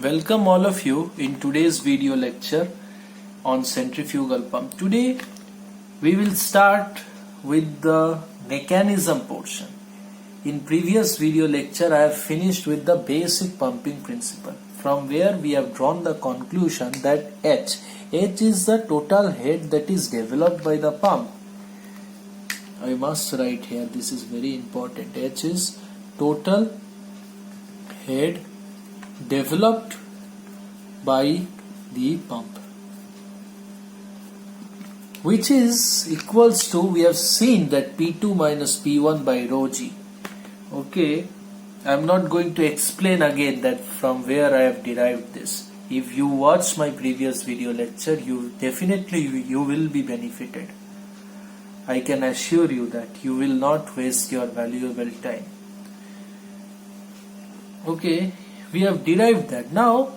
Welcome all of you in today's video lecture on centrifugal pump. Today we will start with the mechanism portion. In previous video lecture I have finished with the basic pumping principle, from where we have drawn the conclusion that H is the total head that is developed by the pump. I must write here, this is very important. H is total head developed by the pump, which is equals to, we have seen that P2 minus P1 by rho g. Okay, I am not going to explain again that from where I have derived this. If you watch my previous video lecture, you will be benefited. I can assure you that you will not waste your valuable time. Okay, we have derived that. Now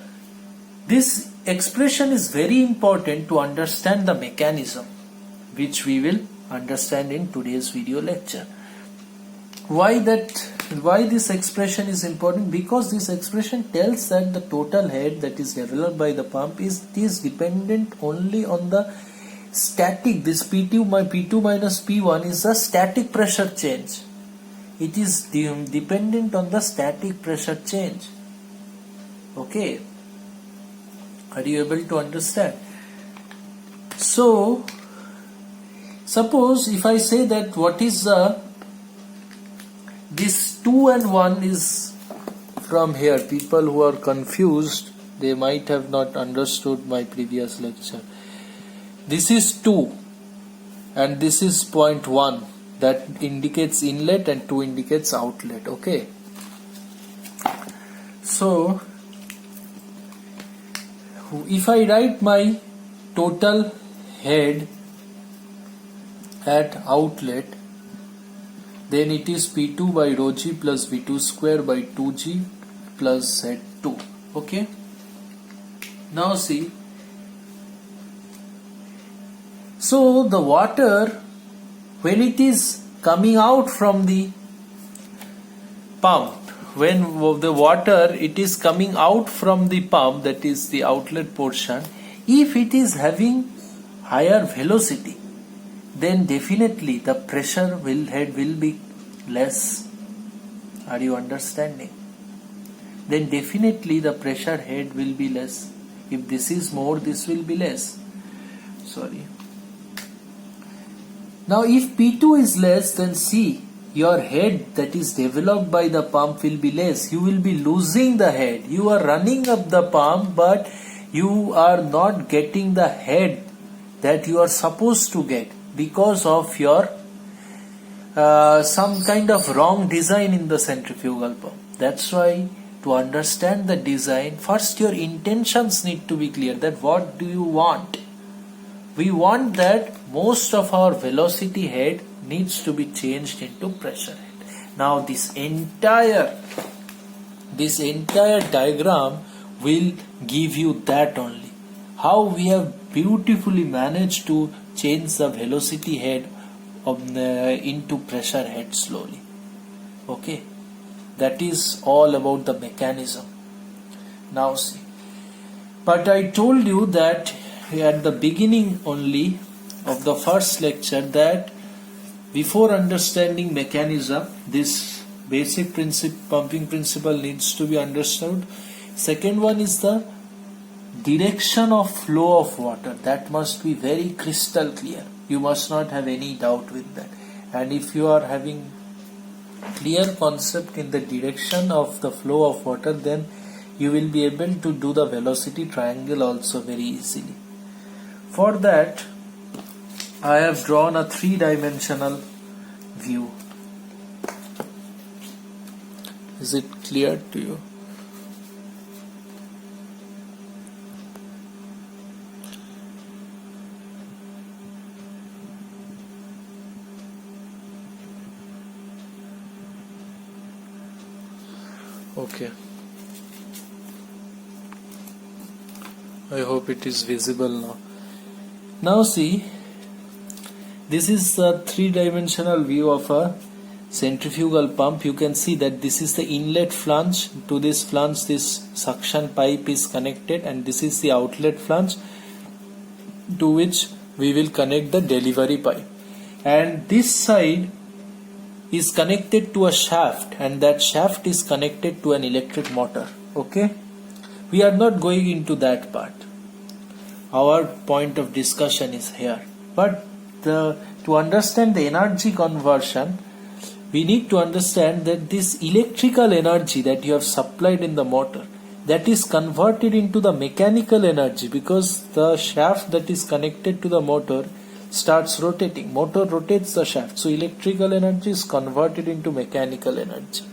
this expression is very important to understand the mechanism, which we will understand in today's video lecture. Why this expression is important? Because this expression tells that the total head that is developed by the pump is dependent only on the static. This P2 minus P1 is a static pressure change. It is dependent on the static pressure change. Okay, are you able to understand? So suppose if I say that what is this 2 and 1 is from here. People who are confused, they might have not understood my previous lecture. This is 2 and this is point 1, that indicates inlet and 2 indicates outlet. Okay, so if I write my total head at outlet, then it is P2 by rho g plus V2 square by 2g plus Z2. Okay, now see, so the water, when it is coming out from the pump, when the water it is coming out from the pump, that is the outlet portion, if it is having higher velocity, then definitely the pressure head will be less. Are you understanding? Then definitely the pressure head will be less. If this is more, this will be less. Sorry. Now if P2 is less, then see, your head that is developed by the pump will be less. You will be losing the head. You are running up the pump, but you are not getting the head that you are supposed to get because of your some kind of wrong design in the centrifugal pump. That's why, to understand the design, first your intentions need to be clear, that what do you want. We want that most of our velocity head needs to be changed into pressure head. Now this entire diagram will give you that only. How we have beautifully managed to change the velocity head into pressure head slowly. Okay, that is all about the mechanism. Now see, but I told you that at the beginning only of the first lecture that before understanding mechanism, this basic pumping principle needs to be understood. Second one is the direction of flow of water. That must be very crystal clear. You must not have any doubt with that. And if you are having clear concept in the direction of the flow of water, then you will be able to do the velocity triangle also very easily. For that, I have drawn a three-dimensional view. Is it clear to you? Okay, I hope it is visible now. Now see, this is a three-dimensional view of a centrifugal pump, you can see that this is the inlet flange. To this flange this suction pipe is connected, and this is the outlet flange to which we will connect the delivery pipe. And this side is connected to a shaft, and that shaft is connected to an electric motor. Okay, we are not going into that part. Our point of discussion is here. But to understand the energy conversion, we need to understand that this electrical energy that you have supplied in the motor, that is converted into the mechanical energy, because the shaft that is connected to the motor starts rotating. Motor rotates the shaft, so electrical energy is converted into mechanical energy,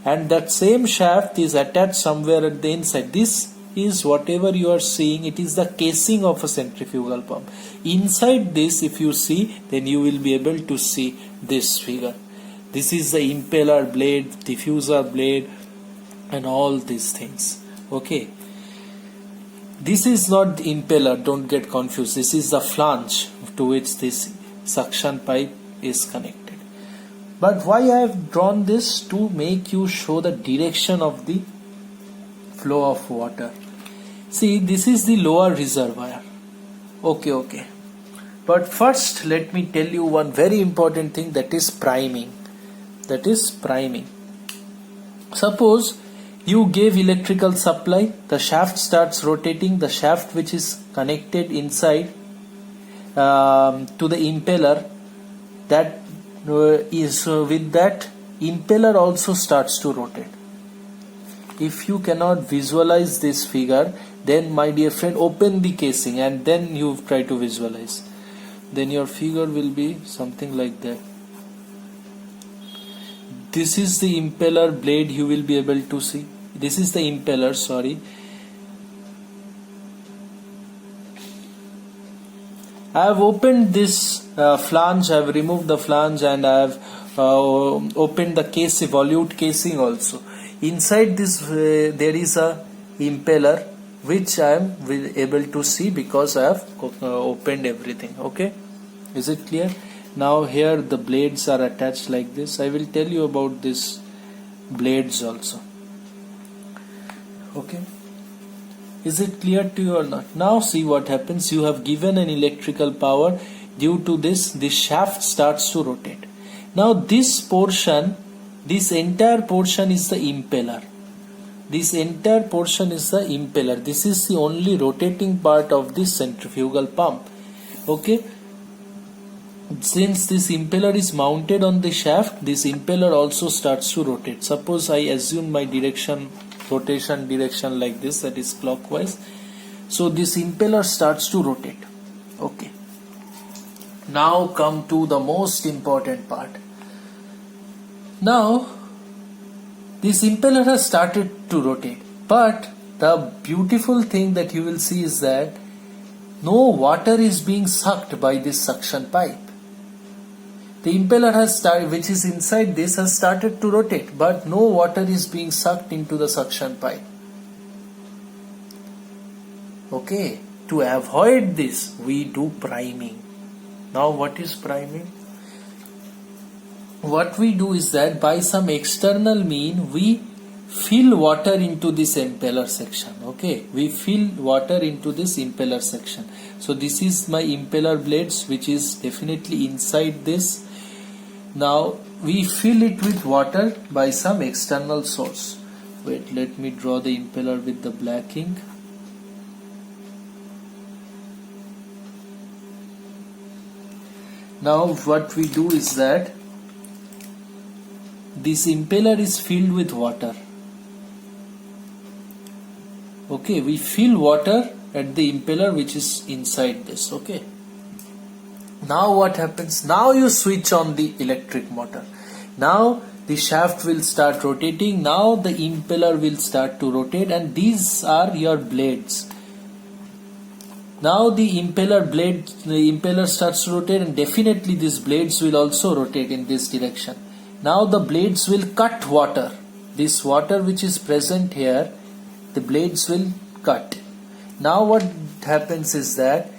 and that same shaft is attached somewhere at the inside. This is whatever you are seeing, it is the casing of a centrifugal pump. Inside this, if you see, then you will be able to see this figure. This is the impeller blade, diffuser blade, and all these things. Okay, this is not the impeller, don't get confused. This is the flange to which this suction pipe is connected. But why I have drawn this? To make you show the direction of the flow of water. See, this is the lower reservoir. Okay. But first let me tell you one very important thing, that is priming. Suppose you gave electrical supply, the shaft starts rotating, the shaft which is connected inside to the impeller, that is with that impeller also starts to rotate. If you cannot visualize this figure, then my dear friend, open the casing and then you try to visualize. Then your figure will be something like that. This is the impeller blade, you will be able to see. This is the impeller, sorry. I have opened this flange, I have removed the flange, and I have opened the casing, volute casing also. Inside this there is a impeller which I am able to see because I have opened everything. Okay, is it clear? Now here the blades are attached like this. I will tell you about this blades also. Okay, is it clear to you or not? Now see what happens. You have given an electrical power. Due to this shaft starts to rotate. Now this portion, this entire portion is the impeller. This entire portion is the impeller. This is the only rotating part of this centrifugal pump. Okay, since this impeller is mounted on the shaft, this impeller also starts to rotate. Suppose I assume my rotation direction like this, that is clockwise. So this impeller starts to rotate. Okay, now come to the most important part. Now this impeller has started to rotate, but the beautiful thing that you will see is that no water is being sucked by this suction pipe. The impeller has started, which is inside this, has started to rotate, but no water is being sucked into the suction pipe. Okay, to avoid this, we do priming. Now what is priming? What we do is that by some external mean we fill water into this impeller section. Okay, we fill water into this impeller section. So this is my impeller blades, which is definitely inside this. Now we fill it with water by some external source. Wait, let me draw the impeller with the black ink. Now what we do is that this impeller is filled with water. Okay, we fill water at the impeller which is inside this. Okay, now what happens? Now you switch on the electric motor. Now the shaft will start rotating. Now the impeller will start to rotate, and these are your blades. Now the impeller starts to rotate, and definitely these blades will also rotate in this direction. Now the blades will cut water. This water which is present here, the blades will cut. Now what happens is that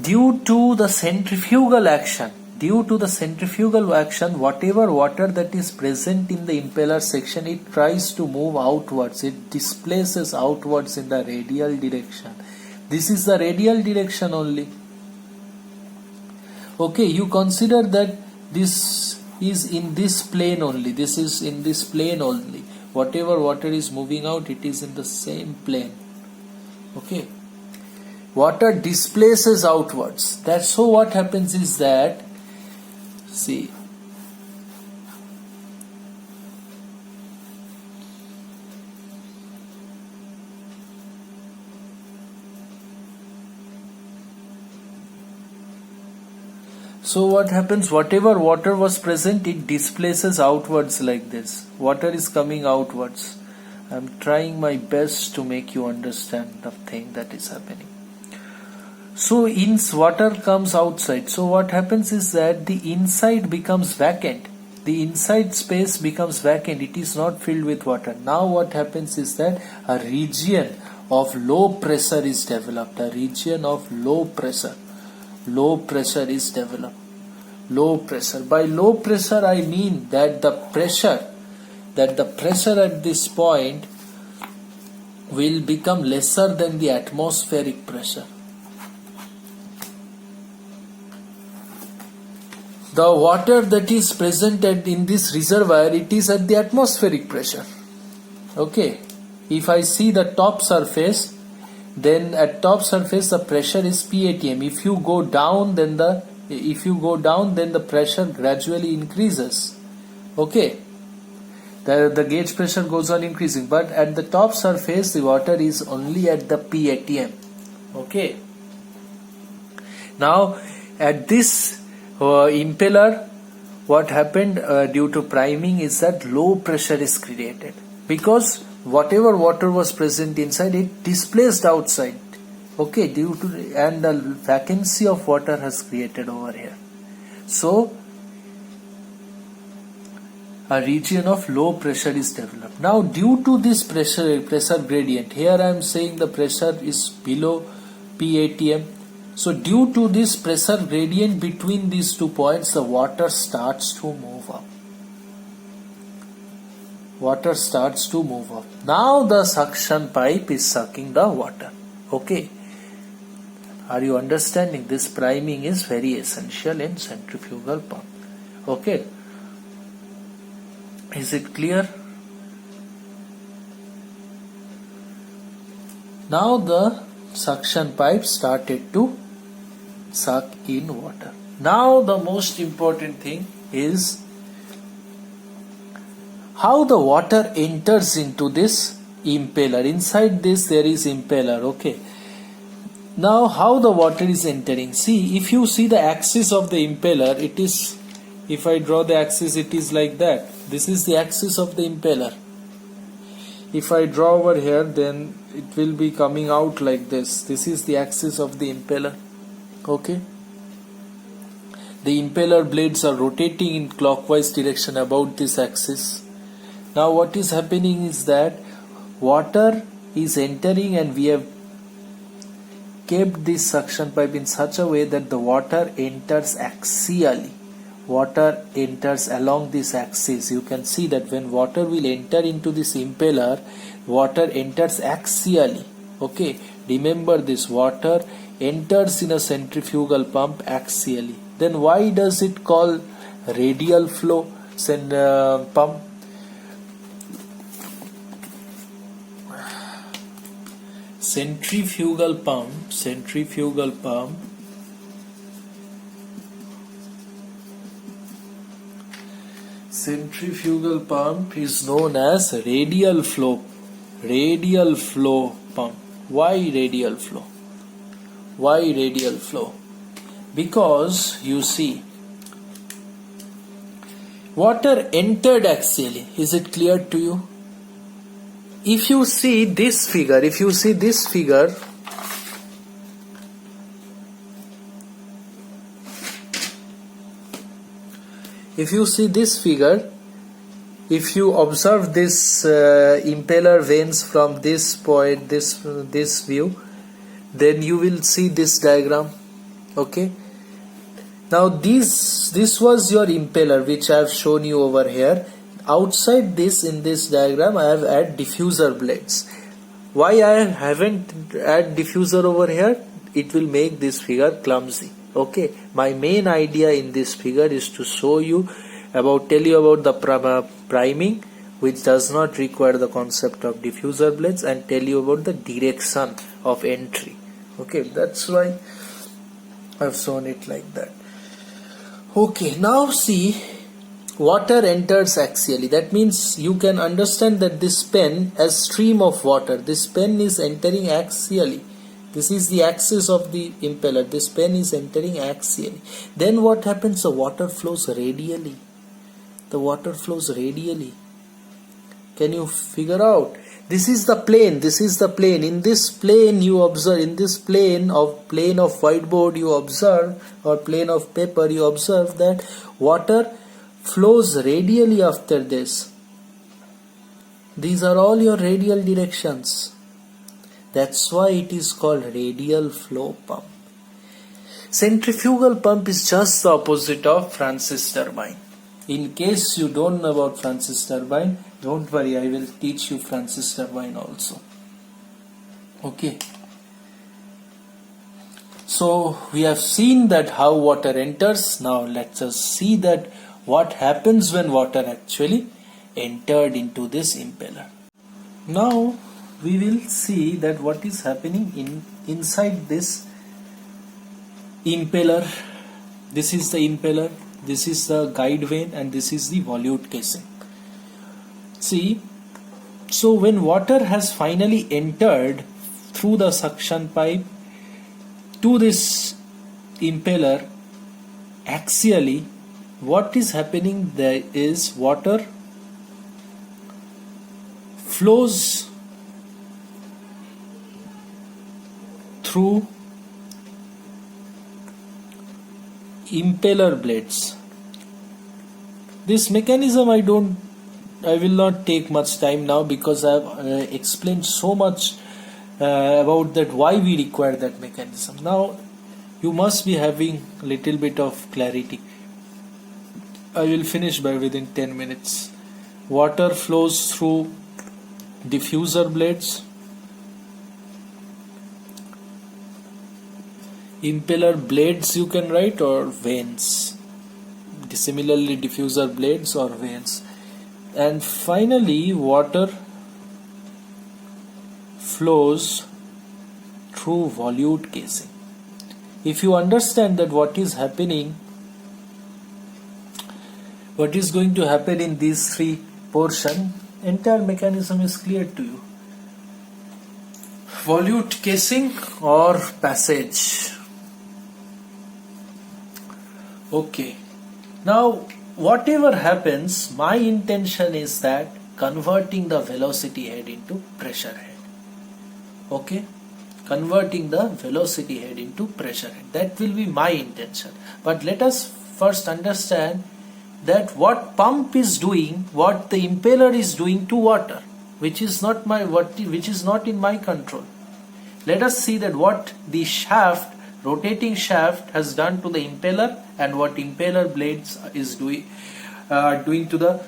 due to the centrifugal action, Due to the centrifugal action, whatever water that is present in the impeller section, it tries to move outwards. It displaces outwards in the radial direction. This is the radial direction only. Okay, you consider that this is in this plane only. This is in this plane only. Whatever water is moving out, it is in the same plane. Okay. Water displaces outwards. That's so what happens is that, see, so what happens, whatever water was present, it displaces outwards like this. Water is coming outwards. I'm trying my best to make you understand the thing that is happening. So water comes outside. So what happens is that the inside becomes vacant. The inside space becomes vacant. It is not filled with water. Now what happens is that a region of low pressure is developed. A region of low pressure is developed. Low pressure. By low pressure I mean that the pressure at this point will become lesser than the atmospheric pressure. The water that is present in this reservoir, it is at the atmospheric pressure. Okay. If I see the top surface, then at top surface the pressure is PATM. If you go down, then the pressure gradually increases. Okay. The gauge pressure goes on increasing, but at the top surface the water is only at the PATM. Okay. Now at this impeller, what happened due to priming is that low pressure is created, because whatever water was present inside, it displaced outside. Okay, and the vacancy of water has created over here. So a region of low pressure is developed. Now due to this pressure gradient, here I am saying the pressure is below PATM. So due to this pressure gradient between these 2 points, the water starts to move up. Water starts to move up. Now the suction pipe is sucking the water. Okay. Are you understanding? This priming is very essential in centrifugal pump. Okay. Is it clear? Now the suction pipe started to suck in water. Now the most important thing is how the water enters into this impeller. Inside this there is impeller. Okay. Now how the water is entering? See, if you see the axis of the impeller, it is, if I draw the axis, it is like that. This is the axis of the impeller. If I draw over here, then it will be coming out like this. This is the axis of the impeller. Okay. The impeller blades are rotating in clockwise direction about this axis. Now what is happening is that water is entering, and we have kept this suction pipe in such a way that the water enters axially. Water enters along this axis. You can see that when water will enter into this impeller, water enters axially. Okay, remember this, water enters in a centrifugal pump axially. Then why does it call radial flow pump? Centrifugal pump is known as radial flow pump. Why radial flow? Because you see, water entered axially. Is it clear to you? If you see this figure, if you see this figure, if you observe this impeller vanes from this point, this view, then you will see this diagram. Okay, Now this was your impeller which I have shown you over here. Outside this, in this diagram, I have add diffuser blades. Why I haven't add diffuser over here? It will make this figure clumsy. Okay, my main idea in this figure is to show you about, tell you about the priming, which does not require the concept of diffuser blades, and tell you about the direction of entry. Okay, that's why I've shown it like that. Okay, now see, water enters axially. That means you can understand that this pen as stream of water. This pen is entering axially. This is the axis of the impeller. This pen is entering axially. Then what happens? The water flows radially. The water flows radially. Can you figure out? This is the plane. This is the plane. In this plane you observe, in this plane of whiteboard you observe, or plane of paper you observe, that water flows radially after this. These are all your radial directions. That's why it is called radial flow pump. Centrifugal pump is just the opposite of Francis turbine. In case you don't know about Francis turbine, don't worry, I will teach you Francis turbine also. Okay. So we have seen that how water enters. Now let's us see that what happens when water actually entered into this impeller. Now we will see that what is happening inside this impeller. This is the impeller, this is the guide vane, and this is the volute casing. See, so when water has finally entered through the suction pipe to this impeller axially, what is happening there is water flows through impeller blades. This mechanism I will not take much time now, because I have explained so much about that, why we require that mechanism. Now you must be having a little bit of clarity. I will finish by within 10 minutes. Water flows through diffuser blades, impeller blades you can write, or vanes. Similarly, diffuser blades or vanes. And finally water flows through volute casing. If you understand that what is happening, what is going to happen in these three portions, entire mechanism is clear to you. Volute casing or passage. Okay, now whatever happens, my intention is that converting the velocity head into pressure head. Okay, converting the velocity head into pressure head. That will be my intention. But let us first understand that what pump is doing, what the impeller is doing to water, which is not in my control. Let us see that what the rotating shaft has done to the impeller, and what impeller blades is doing to the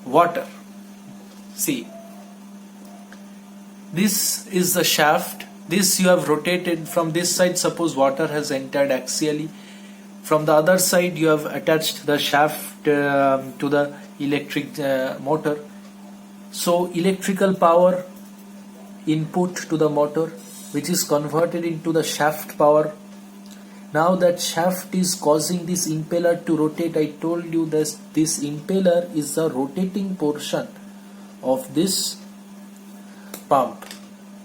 water. See, this is the shaft. This you have rotated from this side. Suppose water has entered axially. From the other side you have attached the shaft to the electric motor. So electrical power input to the motor, which is converted into the shaft power. Now that shaft is causing this impeller to rotate. I told you that this impeller is the rotating portion of this pump.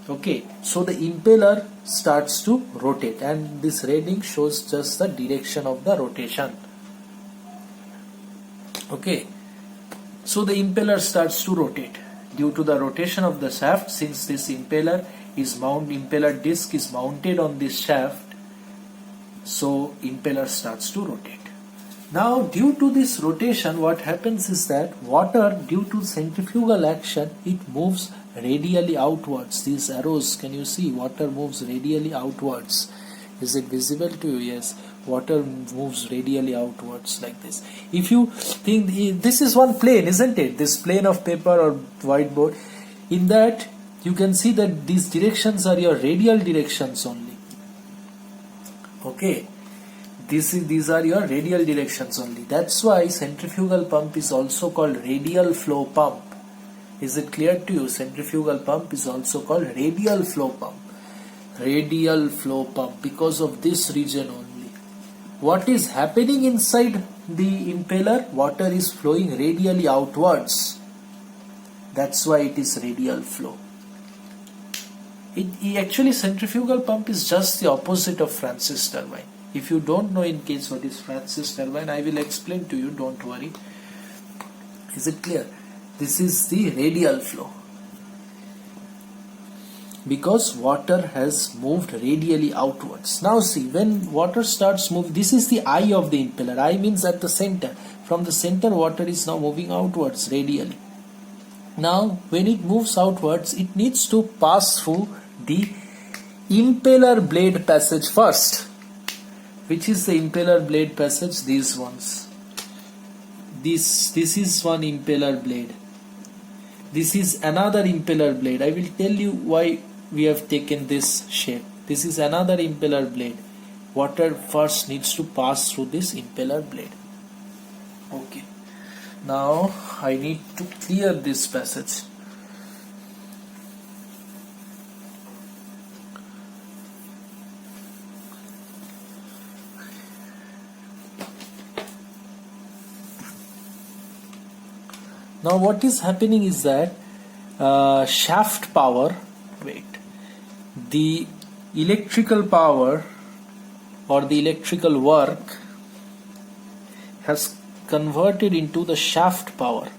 Okay, so the impeller starts to rotate, and this reading shows just the direction of the rotation. Okay, so the impeller starts to rotate due to the rotation of the shaft. Since this impeller disc is mounted on this shaft, so impeller starts to rotate. Now due to this rotation, what happens is that water, due to centrifugal action, it moves radially outwards. These arrows, can you see? Water moves radially outwards. Is it visible to you? Yes. Water moves radially outwards like this. If you think this is one plane, isn't it? This plane of paper or whiteboard. In that you can see that these directions are your radial directions only. Okay, these are your radial directions only. That's why centrifugal pump is also called radial flow pump. Is it clear to you? Centrifugal pump is also called radial flow pump. Radial flow pump because of this region only. What is happening inside the impeller? Water is flowing radially outwards. That's why it is radial flow. Actually, centrifugal pump is just the opposite of Francis turbine. If you don't know in case what is Francis turbine, I will explain to you, don't worry. Is it clear? This is the radial flow. Because water has moved radially outwards. Now see, when water starts moving, this is the eye of the impeller. Eye means at the center. From the center, water is now moving outwards radially. Now when it moves outwards, it needs to pass through the impeller blade passage first. Which is the impeller blade passage? These ones. This is one impeller blade. This is another impeller blade. I will tell you why we have taken this shape. This is another impeller blade. Water first needs to pass through this impeller blade. Okay. Now I need to clear this passage. Now what is happening is that shaft power, the electrical power or the electrical work has converted into the shaft power,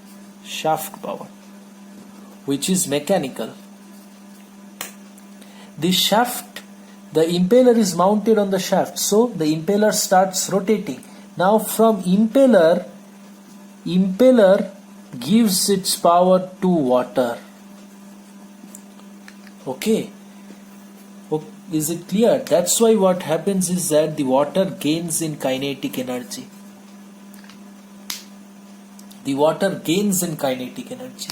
which is mechanical. This shaft, the impeller is mounted on the shaft, so the impeller starts rotating. Now from impeller gives its power to water. Okay. Is it clear? That's why what happens is that the water gains in kinetic energy. The water gains in kinetic energy.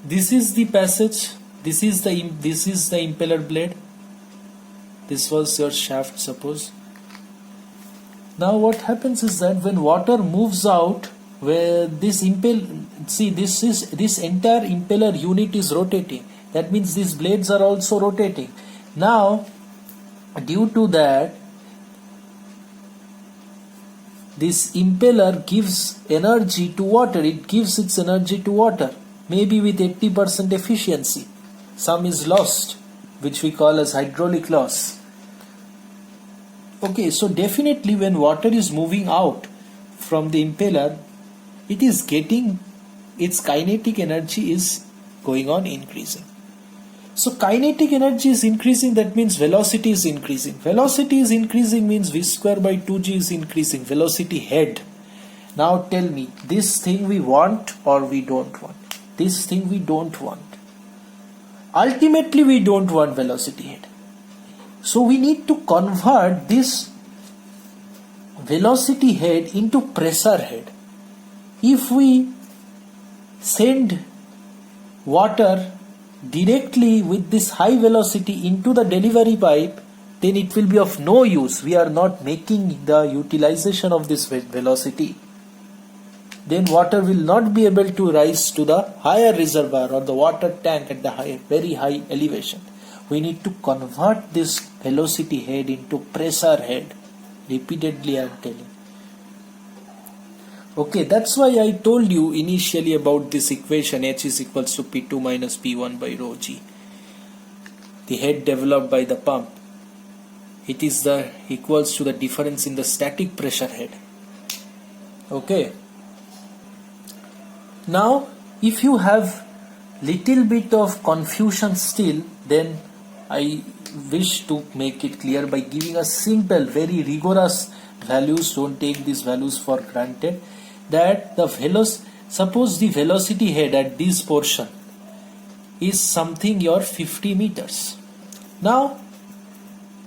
This is the passage. This is the impeller blade. This was your shaft, suppose. Now what happens is that when water moves out, where this entire impeller unit is rotating. That means these blades are also rotating. Now, due to that, this impeller gives energy to water. It gives its energy to water, maybe with 80% efficiency. Some is lost, which we call as hydraulic loss. Okay, so definitely when water is moving out from the impeller, it is getting its kinetic energy is going on increasing. So kinetic energy is increasing, that means velocity is increasing. Velocity is increasing means v square by 2g is increasing, velocity head. Now tell me, this thing we want or we don't want? This thing we don't want. Ultimately we don't want velocity head. So we need to convert this velocity head into pressure head. If we send water directly with this high velocity into the delivery pipe, then it will be of no use. We are not making the utilization of this velocity. Then water will not be able to rise to the higher reservoir or the water tank at the very high elevation. We need to convert this velocity head into pressure head. Repeatedly I am telling. Okay, that's why I told you initially about this equation H is equals to P2 minus P1 by rho G. The head developed by the pump. It is the equals to the difference in the static pressure head. Okay. Now, if you have little bit of confusion still, then I wish to make it clear by giving a simple, very rigorous values. Don't take these values for granted. That Suppose the velocity head at this portion is something your 50 meters. Now,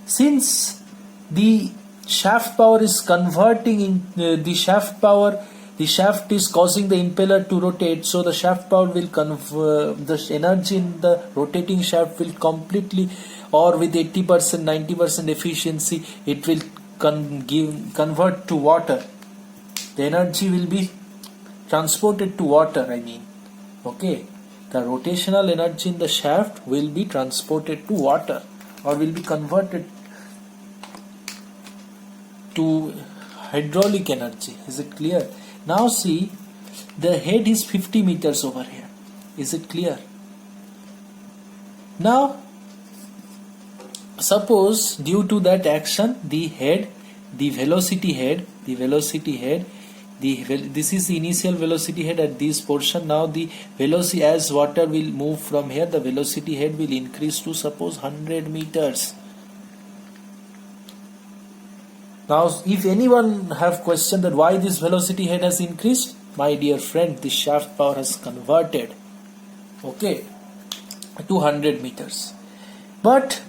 since the shaft power is converting in the shaft is causing the impeller to rotate, so the shaft power will convert the energy in the rotating shaft will completely, or with 80% 90% efficiency, it will convert to water. The energy will be transported to water, I mean. Okay, the rotational energy in the shaft will be transported to water, or will be converted to hydraulic energy. Is it clear? Now see, the head is 50 meters over here. Is it clear? Now suppose due to that action, the velocity head, this is the initial velocity head at this portion. Now the velocity, as water will move from here, the velocity head will increase to suppose 100 meters. Now, if anyone have questioned that why this velocity head has increased, my dear friend, the shaft power has converted, okay, to 100 meters. But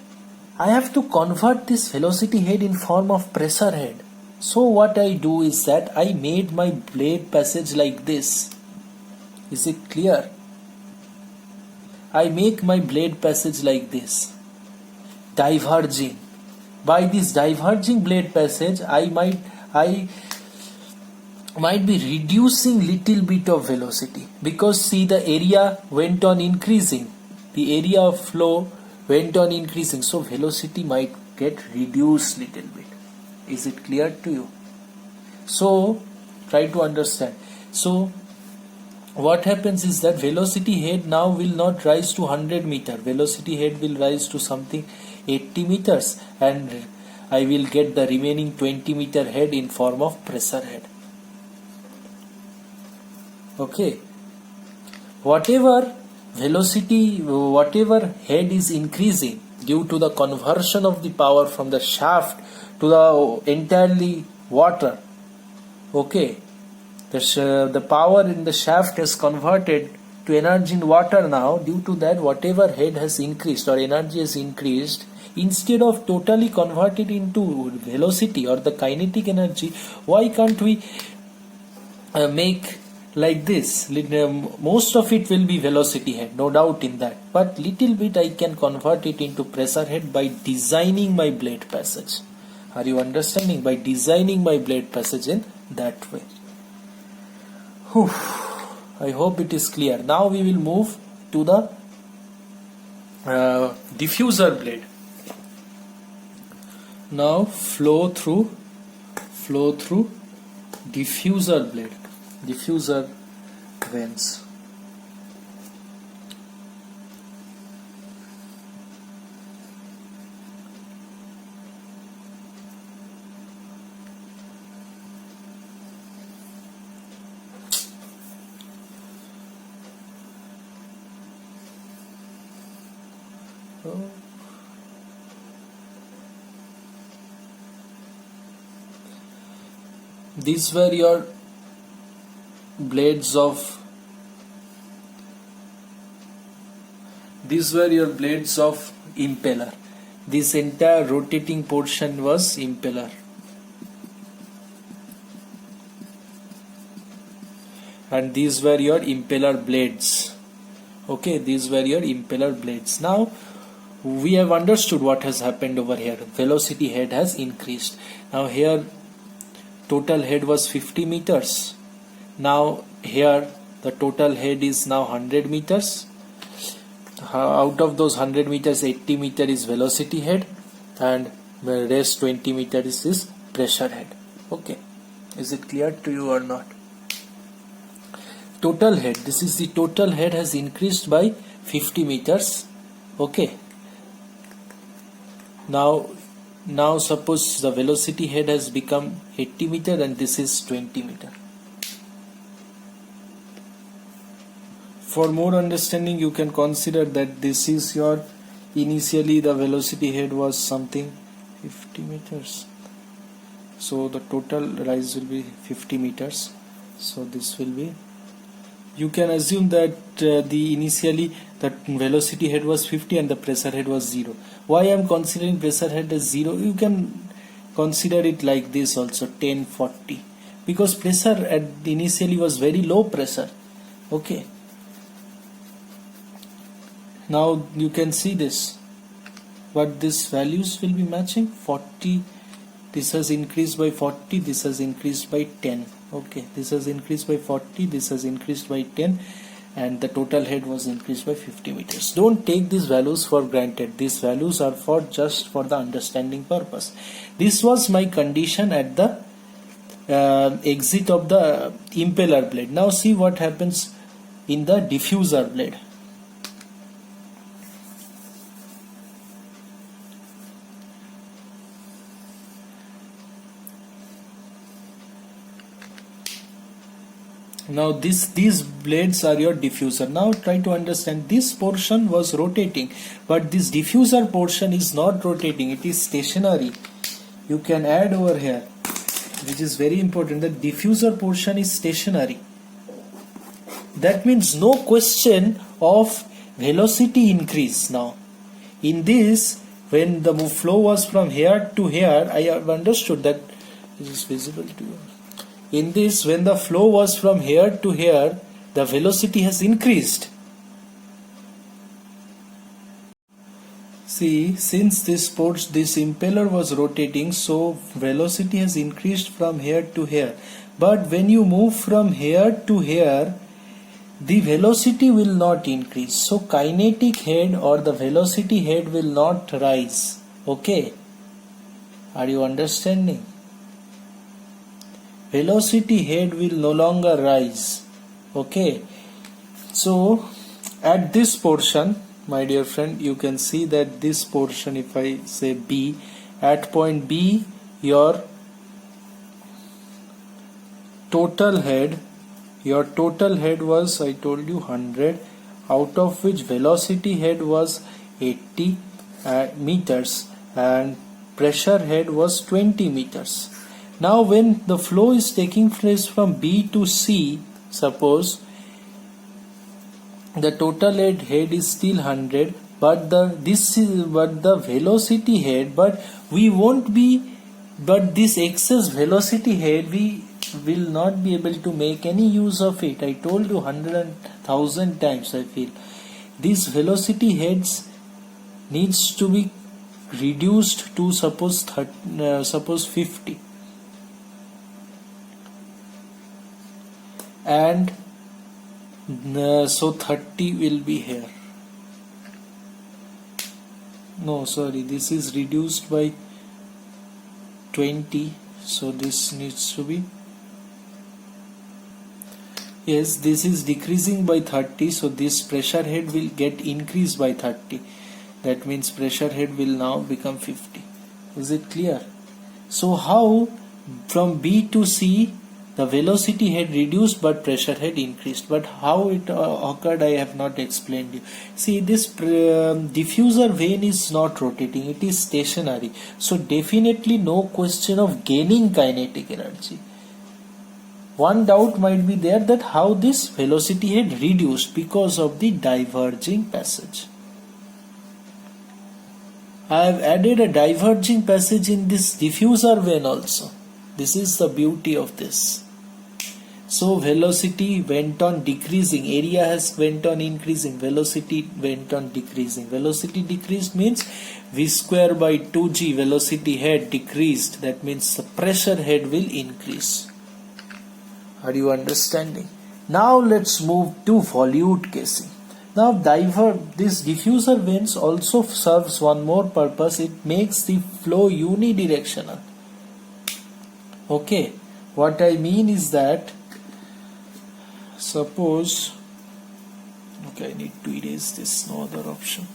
I have to convert this velocity head in form of pressure head. So what I do is that I made my blade passage like this. Is it clear? I make my blade passage like this, diverging. By this diverging blade passage, I might be reducing little bit of velocity, because see, the area went on increasing, the area of flow went on increasing, so velocity might get reduced little bit. Is it clear to you? So try to understand. So what happens is that velocity head now will not rise to 100 meter. Velocity head will rise to something 80 meters, and I will get the remaining 20 meter head in form of pressure head. Okay, whatever velocity, whatever head is increasing due to the conversion of the power from the shaft to the entirely water, okay, the power in the shaft has converted to energy in water. Now due to that, whatever head has increased or energy has increased, instead of totally converted into velocity or the kinetic energy, why can't we make like this? Most of it will be velocity head, no doubt in that, but little bit I can convert it into pressure head by designing my blade passage. Are you understanding? By designing my blade passage in that way. Whew. I hope it is clear. Now we will move to the diffuser blade. Now flow through diffuser blade, diffuser vanes. These were your blades of impeller. This entire rotating portion was impeller, and these were your impeller blades. Okay, these were your impeller blades. Now we have understood what has happened over here. Velocity head has increased. Now here total head was 50 meters. Now here the total head is now 100 meters. Out of those 100 meters, 80 meter is velocity head, and the rest 20 meter is pressure head. Okay, is it clear to you or not? Total head, this is the total head has increased by 50 meters. Okay, now suppose the velocity head has become 80 meter and this is 20 meter. For more understanding, you can consider that this is your, initially the velocity head was something 50 meters, so the total rise will be 50 meters, so this will be you can assume that the initially the velocity head was 50 and the pressure head was 0. Why I am considering pressure head as 0? You can consider it like this also, 1040, because pressure at initially was very low pressure. Okay, now you can see this, but these values will be matching. 40, this has increased by 40, this has increased by 10. Okay, this has increased by 40, this has increased by 10, and the total head was increased by 50 meters. Don't take these values for granted. These values are for just for the understanding purpose. This was my condition at the exit of the impeller blade. Now see what happens in the diffuser blade. Now these blades are your diffuser. Now try to understand, this portion was rotating, but this diffuser portion is not rotating, it is stationary. You can add over here, which is very important, the diffuser portion is stationary. That means no question of velocity increase. Now in this, when the flow was from here to here, I have understood that this is visible to you. In this, when the flow was from here to here, the velocity has increased. See, since this impeller was rotating, so velocity has increased from here to here. But when you move from here to here, the velocity will not increase. So kinetic head or the velocity head will not rise. Okay? Are you understanding? Velocity head will no longer rise. Okay, so at this portion, my dear friend, you can see that this portion, if I say B, at point B, your total head was, I told you, 100, out of which velocity head was 80 meters and pressure head was 20 meters. Now when the flow is taking place from B to C, suppose the total head is still 100, but the velocity head, but this excess velocity head, we will not be able to make any use of it. I told you 100,000 times, I feel. These velocity heads needs to be reduced to suppose 50. And so 30 will be here. No, sorry, this is reduced by 20, so this needs to be, yes, this is decreasing by 30, so this pressure head will get increased by 30. That means pressure head will now become 50. Is it clear? So how from B to C the velocity head reduced but pressure head increased, but how it occurred I have not explained you. See, this diffuser vane is not rotating, it is stationary, so definitely no question of gaining kinetic energy. One doubt might be there that how this velocity head reduced, because of the diverging passage. I have added a diverging passage in this diffuser vane also. This is the beauty of this. So velocity went on decreasing, area has went on increasing, velocity went on decreasing. Velocity decreased means v square by 2g, velocity head decreased. That means the pressure head will increase. Are you understanding? Now let's move to volute casing. Now this diffuser vanes also serves one more purpose. It makes the flow unidirectional. Okay, what I mean is that suppose, okay, I need to erase this, no other option.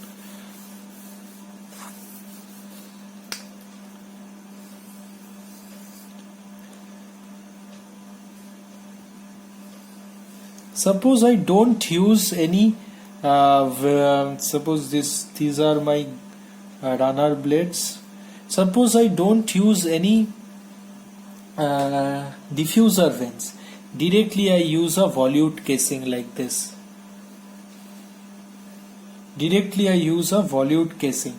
Suppose I don't use any suppose these are my runner blades. Suppose I don't use any diffuser vanes, directly I use a volute casing like this. Directly I use a volute casing.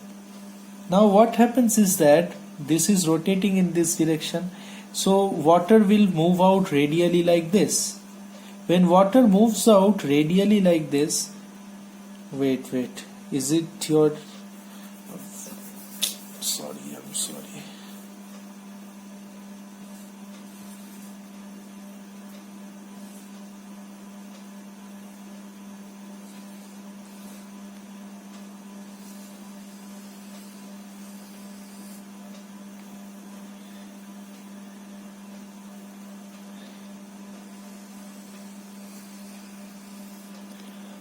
Now what happens is that this is rotating in this direction, so water will move out radially like this. When water moves out radially like this, wait, is it your, I'm sorry.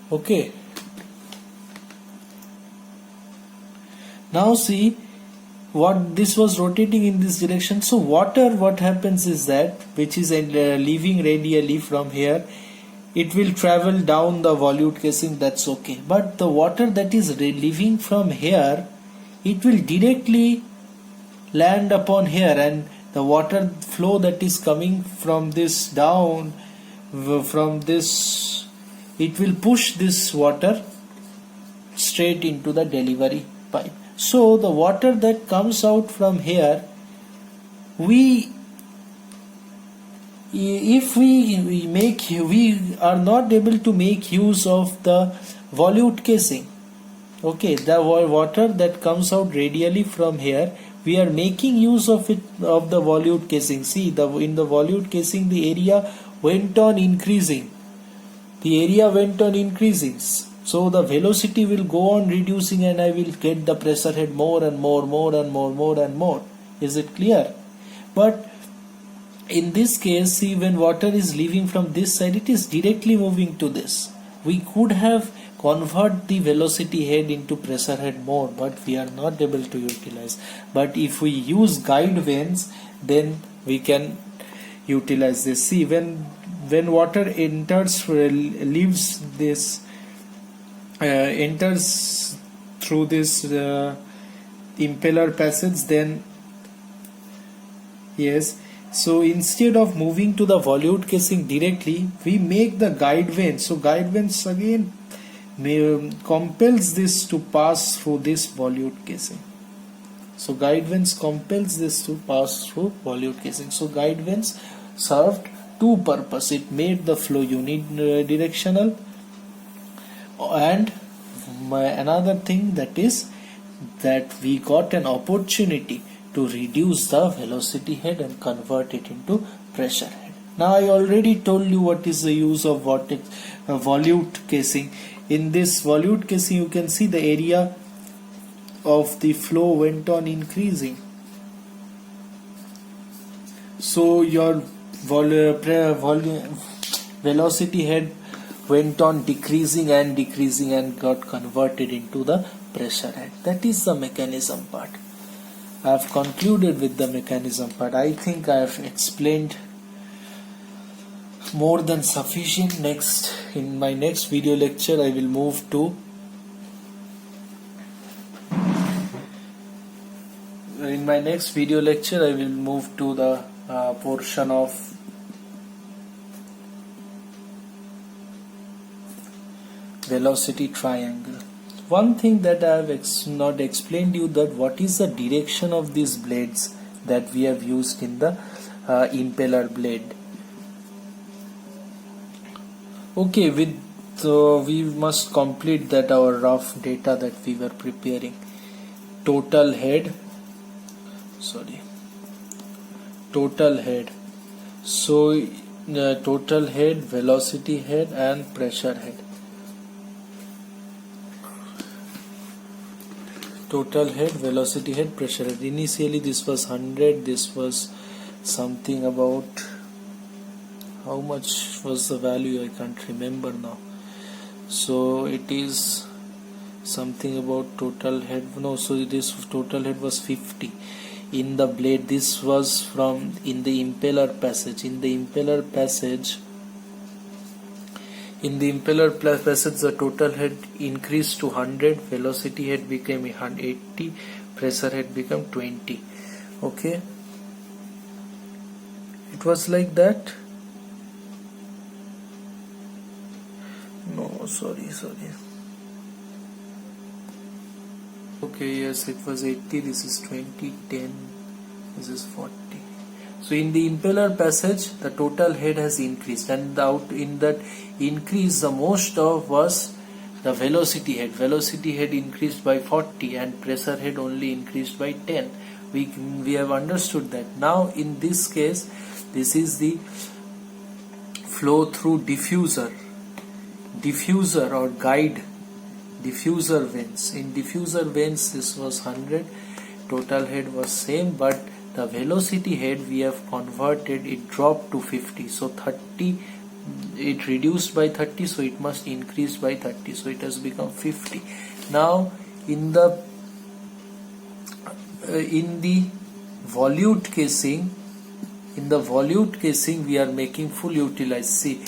Okay. Now see what this was rotating in this direction. So water, what happens is that, which is leaving radially from here, it will travel down the volute casing, that's okay. But the water that is leaving from here, it will directly land upon here, and the water flow that is coming from this down, from this, it will push this water straight into the delivery pipe. So the water that comes out from here, if we are not able to make use of the volute casing. Okay, the water that comes out radially from here, we are making use of it, of the volute casing. See, in the volute casing, the area went on increasing. So the velocity will go on reducing, and I will get the pressure head more and more. Is it clear? But in this case, see, when water is leaving from this side, it is directly moving to this. We could have convert the velocity head into pressure head more, but we are not able to utilize. But if we use guide vanes, then we can utilize this. See, when water enters, leaves this, enters through this impeller passage, then yes, so instead of moving to the volute casing directly, we make the guide vane. So guide vanes again compels this to pass through this volute casing. So guide vanes compels this to pass through volute casing. So guide vanes served two purpose. It made the flow unidirectional, and another thing, that is that we got an opportunity to reduce the velocity head and convert it into pressure head. Now I already told you what is the use of volute casing. In this volute casing, you can see the area of the flow went on increasing. So your velocity head went on decreasing and got converted into the pressure head. That is the mechanism part. I have concluded with the mechanism part. I think I have explained more than sufficient. In my next video lecture, I will move to the portion of velocity triangle. One thing that I have not explained you, that what is the direction of these blades that we have used in the impeller blade. Okay, we must complete that our rough data that we were preparing. Total head. So total head, velocity head, and pressure head. Total head, velocity head, pressure head. Initially this was 100, this was something about, how much was the value, I can't remember now. So it is something about total head, no, so this total head was 50 in the blade. This was from in the impeller passage. In the impeller passage, the total head increased to 100, velocity head became 180, pressure head became 20. Okay, it was like that. sorry. Okay, yes, it was 80, this is 20, 10, this is 40. So in the impeller passage, the total head has increased, and in that increase, the most of was the velocity head. Velocity head increased by 40 and pressure head only increased by 10. We have understood that. Now in this case, this is the flow through diffuser or guide diffuser vanes. In diffuser vanes, this was 100, total head was same, but the velocity head we have converted, it dropped to 50. So 30, it reduced by 30, so it must increase by 30, so it has become 50. Now in the volute casing, we are making full utilize. See,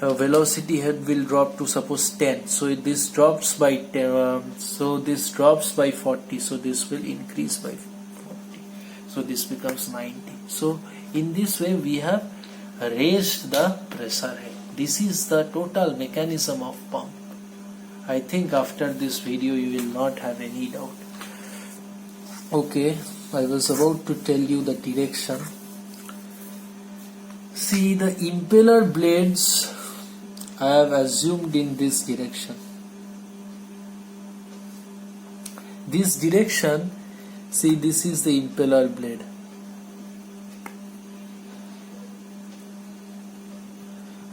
velocity head will drop to suppose 10, so this drops by 10, so this drops by 40, so this will increase by 40, so this becomes 90. So in this way we have raised the pressure head. This is the total mechanism of pump. I think after this video you will not have any doubt. Okay, I was about to tell you the direction. See, the impeller blades I have assumed in this direction. This direction, see, this is the impeller blade.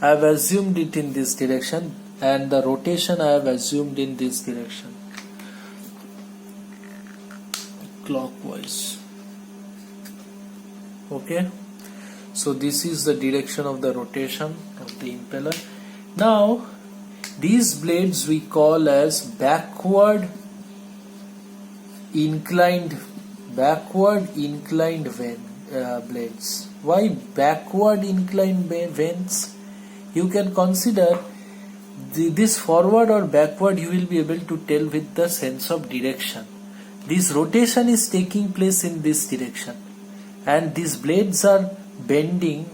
I have assumed it in this direction, and the rotation I have assumed in this direction, clockwise. Okay, so this is the direction of the rotation of the impeller. Now these blades we call as backward inclined blades. Why backward inclined vanes? You can consider this forward or backward, you will be able to tell with the sense of direction. This rotation is taking place in this direction, and these blades are bending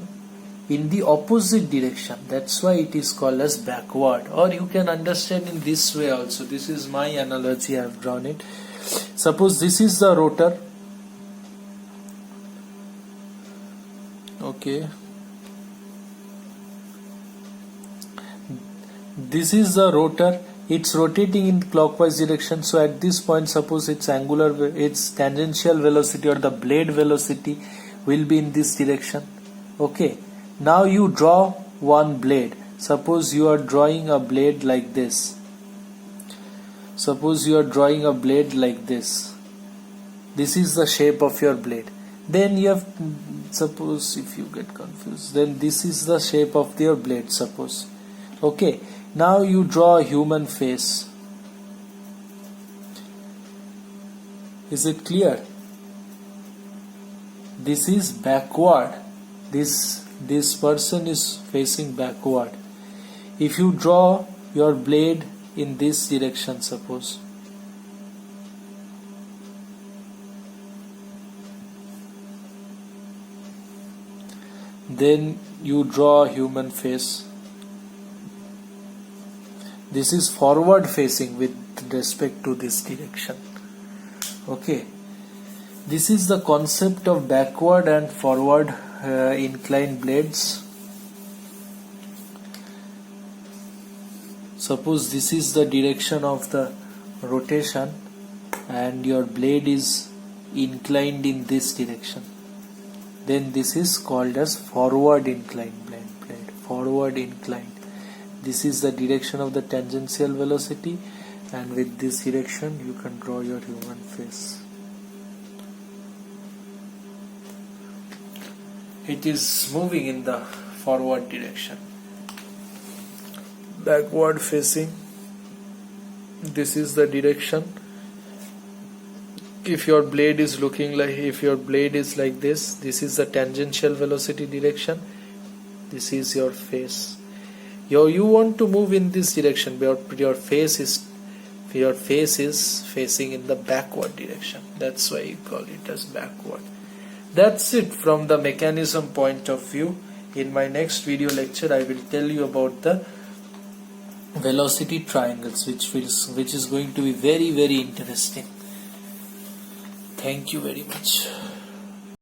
in the opposite direction. That's why it is called as backward. Or you can understand in this way also. This is my analogy, I have drawn it. Suppose this is the rotor. Okay, this is the rotor. It's rotating in clockwise direction. So at this point, suppose its tangential velocity or the blade velocity will be in this direction. Okay, now you draw one blade. Suppose you are drawing a blade like this. This is the shape of your blade. Then you have, suppose if you get confused, then this is the shape of your blade, suppose. Okay, now you draw a human face. Is it clear? This is backward. This person is facing backward. If you draw your blade in this direction, suppose, then you draw a human face. This is forward facing with respect to this direction. Okay, this is the concept of backward and forward inclined blades. Suppose this is the direction of the rotation and your blade is inclined in this direction, then this is called as forward inclined blade. Forward inclined. This is the direction of the tangential velocity, and with this direction you can draw your human face. It is moving in the forward direction. Backward facing, this is the direction. If your blade is like this is the tangential velocity direction, this is your face. You want to move in this direction, but your face is facing in the backward direction. That's why you call it as backward. That's it from the mechanism point of view. In my next video lecture, I will tell you about the velocity triangles, which is going to be very, very interesting. Thank you very much.